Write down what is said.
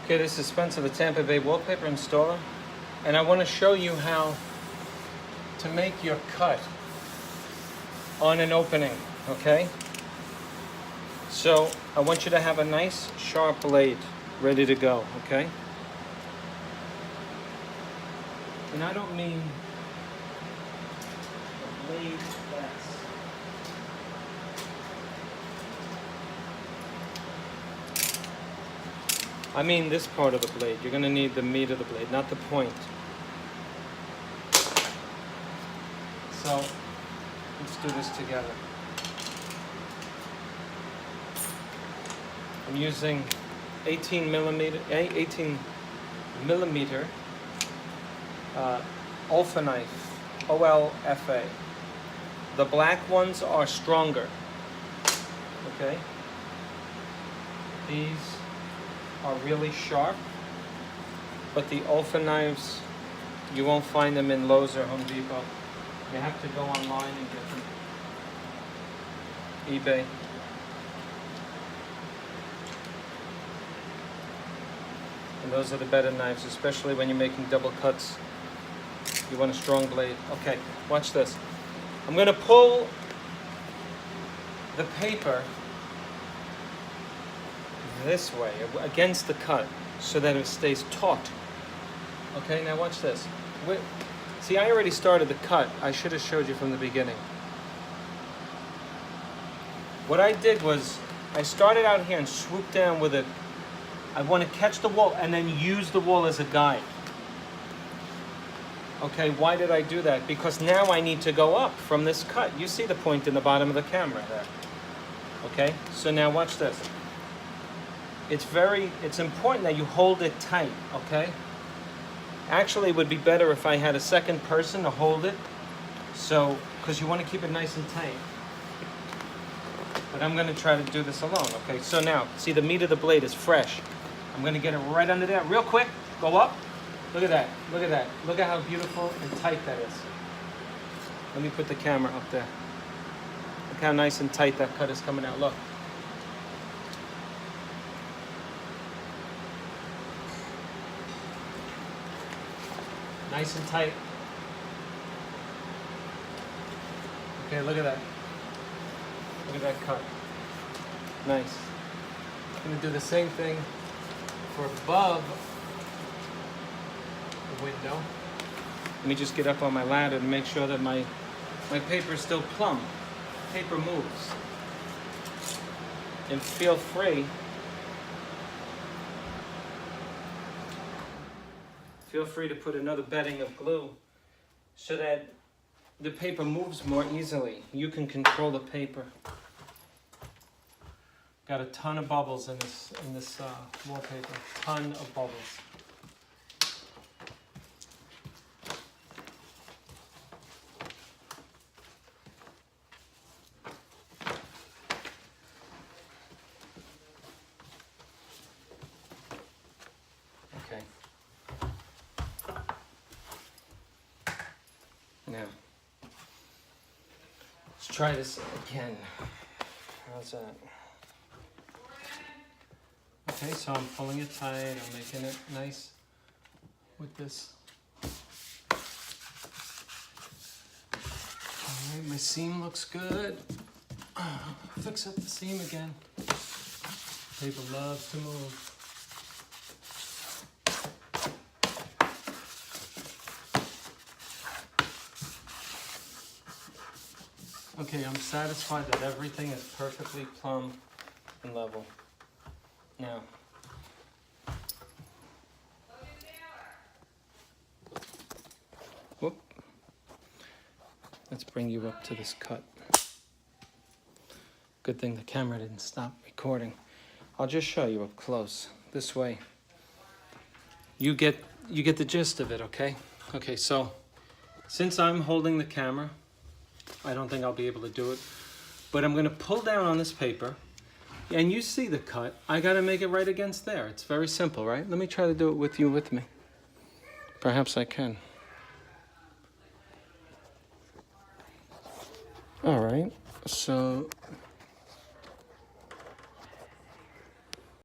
Okay, this is Spencer, the Tampa Bay wallpaper installer, and I want to show you how to make your cut on an opening, okay? So I want you to have a nice sharp blade ready to go, okay? And I don't mean a blade that's I mean this part of the blade. You're going to need the meat of the blade, not the point. So let's do this together. I'm using 18 millimeter Olfa knife, OLFA. The black ones are stronger. Okay. These are really sharp, but the Olfa knives, you won't find them in Lowe's or Home Depot. You have to go online and get them. eBay. And those are the better knives, especially when you're making double cuts. You want a strong blade. Okay, watch this. I'm going to pull the paper this way, against the cut, so that it stays taut. Okay, now watch this. See, I already started the cut. I should have showed you from the beginning. What I did was, I started out here and swooped down with I want to catch the wall and then use the wall as a guide. Okay, why did I do that? Because now I need to go up from this cut. You see the point in the bottom of the camera there. Okay, so now watch this. It's important that you hold it tight, okay? Actually, it would be better if I had a second person to hold it, so, because you want to keep it nice and tight. But I'm going to try to do this alone, okay? So now, see, the meat of the blade is fresh. I'm going to get it right under there, real quick. Go up. Look at that. Look at that. Look at how beautiful and tight that is. Let me put the camera up there. Look how nice and tight that cut is coming out. Look. Nice and tight. Okay, look at that. Look at that cut. Nice. I'm going to do the same thing for above the window. Let me just get up on my ladder to make sure that my paper is still plumb. Paper moves. And feel free to put another bedding of glue so that the paper moves more easily. You can control the paper. Got a ton of bubbles in this wallpaper. Ton of bubbles. Okay. Now, let's try this again. How's that? Okay, so I'm pulling it tight, I'm making it nice with this. Alright, my seam looks good. Fix up the seam again. Paper loves to move. Okay, I'm satisfied that everything is perfectly plumb and level. Now, whoop. Let's bring you up to this cut. Good thing the camera didn't stop recording. I'll just show you up close. This way, you get the gist of it, okay? Okay, so since I'm holding the camera, I don't think I'll be able to do it, but I'm going to pull down on this paper. And you see the cut. I got to make it right against there. It's very simple, right? Let me try to do it with you with me. Perhaps I can. All right. So